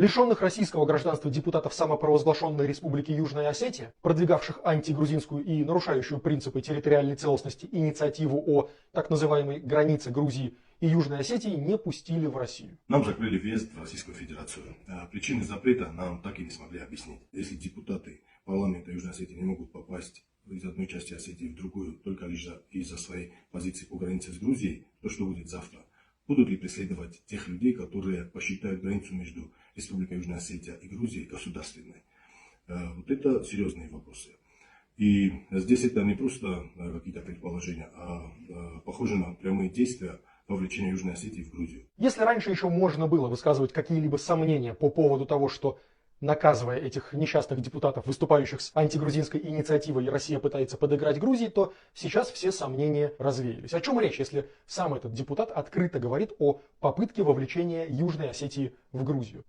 Лишенных российского гражданства депутатов самопровозглашенной Республики Южная Осетия, продвигавших антигрузинскую и нарушающую принципы территориальной целостности инициативу о так называемой границе Грузии и Южной Осетии, не пустили в Россию. Нам закрыли въезд в Российскую Федерацию. Причины запрета нам так и не смогли объяснить. Если депутаты парламента Южной Осетии не могут попасть из одной части Осетии в другую только лишь из-за своей позиции по границе с Грузией, то что будет завтра? Будут ли преследовать тех людей, которые посчитают границу между Республикой Южная Осетия и Грузией государственной? Вот это серьезные вопросы. И здесь это не просто какие-то предположения, а похоже на прямые действия вовлечения Южной Осетии в Грузию. Если раньше еще можно было высказывать какие-либо сомнения по поводу того, что, наказывая этих несчастных депутатов, выступающих с антигрузинской инициативой, Россия пытается подыграть Грузии, то сейчас все сомнения развеялись. О чем речь, если сам этот депутат открыто говорит о попытке вовлечения Южной Осетии в Грузию?